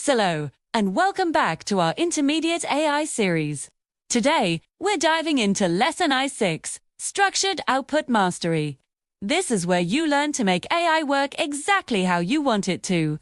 Hello, and welcome back to our Intermediate AI series. Today, we're diving into Lesson I6, Structured Output Mastery. This is where you learn to make AI work exactly how you want it to.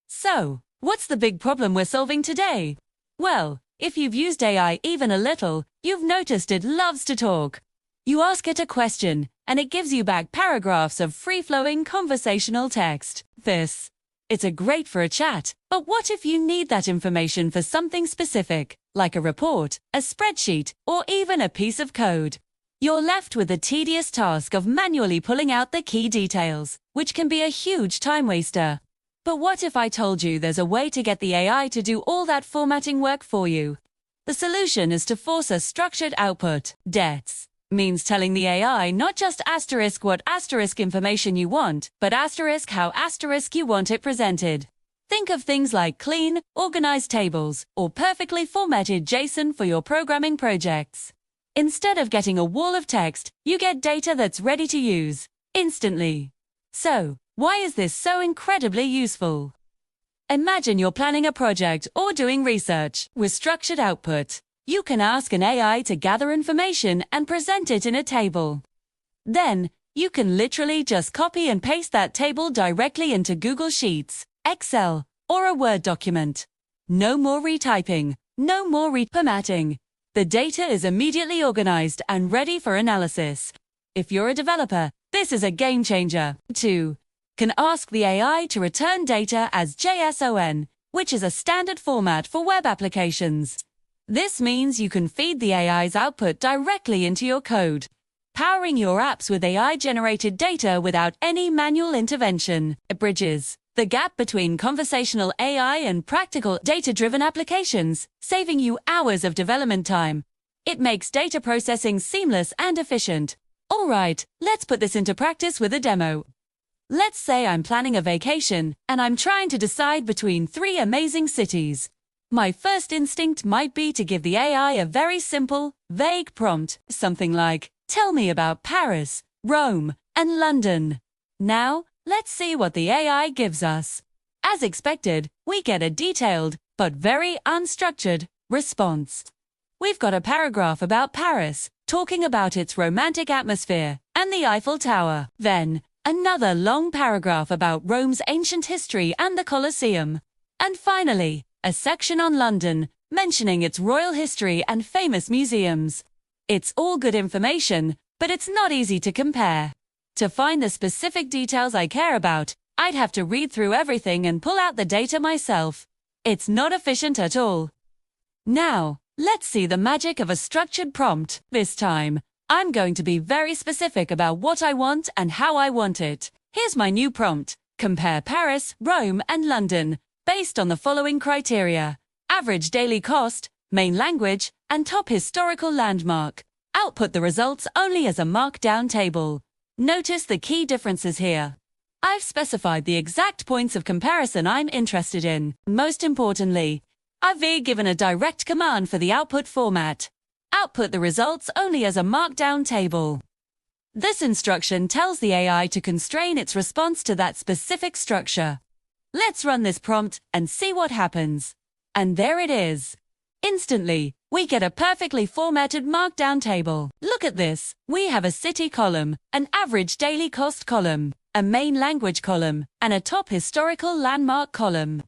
So, what's the big problem we're solving today? Well, if you've used AI even a little, you've noticed it loves to talk. You ask it a question, and it gives you back paragraphs of free-flowing conversational text. It's great for a chat, but what if you need that information for something specific, like a report, a spreadsheet, or even a piece of code? You're left with the tedious task of manually pulling out the key details, which can be a huge time waster. But what if I told you there's a way to get the AI to do all that formatting work for you? The solution is to force a structured output. DETS means telling the AI not just asterisk what asterisk information you want, but asterisk how asterisk you want it presented. Think of things like clean, organized tables, or perfectly formatted JSON for your programming projects. Instead of getting a wall of text, you get data that's ready to use, instantly. So, why is this so incredibly useful? Imagine you're planning a project or doing research. With structured output, you can ask an AI to gather information and present it in a table. Then, you can literally just copy and paste that table directly into Google Sheets, Excel, or a Word document. No more retyping, no more reformatting. The data is immediately organized and ready for analysis. If you're a developer, this is a game changer. 2. Can ask the AI to return data as JSON, which is a standard format for web applications. This means you can feed the AI's output directly into your code, powering your apps with AI-generated data without any manual intervention. It bridges the gap between conversational AI and practical data-driven applications, saving you hours of development time. It makes data processing seamless and efficient. All right, let's put this into practice with a demo. Let's say I'm planning a vacation, and I'm trying to decide between 3 amazing cities. My first instinct might be to give the AI a very simple, vague prompt, something like, "Tell me about Paris, Rome, and London." Now, let's see what the AI gives us. As expected, we get a detailed, but very unstructured, response. We've got a paragraph about Paris, talking about its romantic atmosphere, and the Eiffel Tower. Then, another long paragraph about Rome's ancient history and the Colosseum. And finally, a section on London, mentioning its royal history and famous museums. It's all good information, but it's not easy to compare. To find the specific details I care about, I'd have to read through everything and pull out the data myself. It's not efficient at all. Now, let's see the magic of a structured prompt. This time, I'm going to be very specific about what I want and how I want it. Here's my new prompt. Compare Paris, Rome, and London, based on the following criteria: average daily cost, main language, and top historical landmark. Output the results only as a markdown table. Notice the key differences here. I've specified the exact points of comparison I'm interested in. Most importantly, I've given a direct command for the output format. Output the results only as a markdown table. This instruction tells the AI to constrain its response to that specific structure. Let's run this prompt and see what happens. And there it is. Instantly, we get a perfectly formatted markdown table. Look at this. We have a city column, an average daily cost column, a main language column, and a top historical landmark column.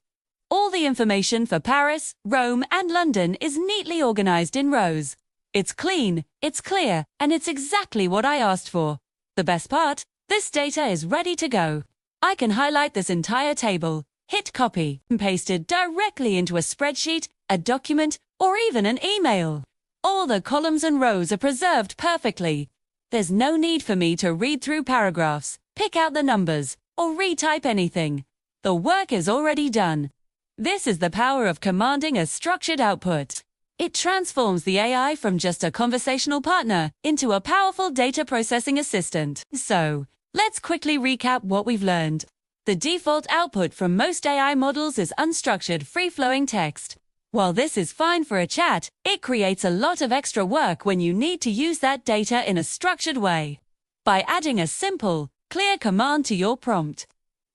All the information for Paris, Rome, and London is neatly organized in rows. It's clean, it's clear, and it's exactly what I asked for. The best part? This data is ready to go. I can highlight this entire table, hit copy, and paste it directly into a spreadsheet, a document, or even an email. All the columns and rows are preserved perfectly. There's no need for me to read through paragraphs, pick out the numbers, or retype anything. The work is already done. This is the power of commanding a structured output. It transforms the AI from just a conversational partner into a powerful data processing assistant. So, let's quickly recap what we've learned. The default output from most AI models is unstructured, free-flowing text. While this is fine for a chat, it creates a lot of extra work when you need to use that data in a structured way. By adding a simple, clear command to your prompt,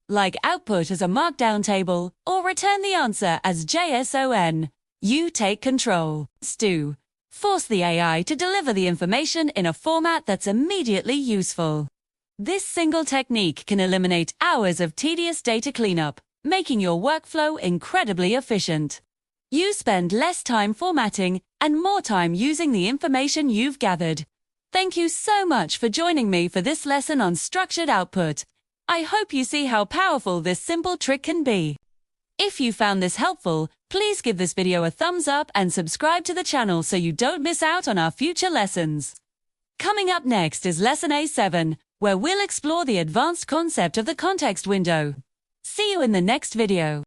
like output as a markdown table or return the answer as JSON. You take control. Stu. Force the AI to deliver the information in a format that's immediately useful. This single technique can eliminate hours of tedious data cleanup, making your workflow incredibly efficient. You spend less time formatting and more time using the information you've gathered. Thank you so much for joining me for this lesson on structured output. I hope you see how powerful this simple trick can be. If you found this helpful, please give this video a thumbs up and subscribe to the channel so you don't miss out on our future lessons. Coming up next is Lesson A7, where we'll explore the advanced concept of the context window. See you in the next video.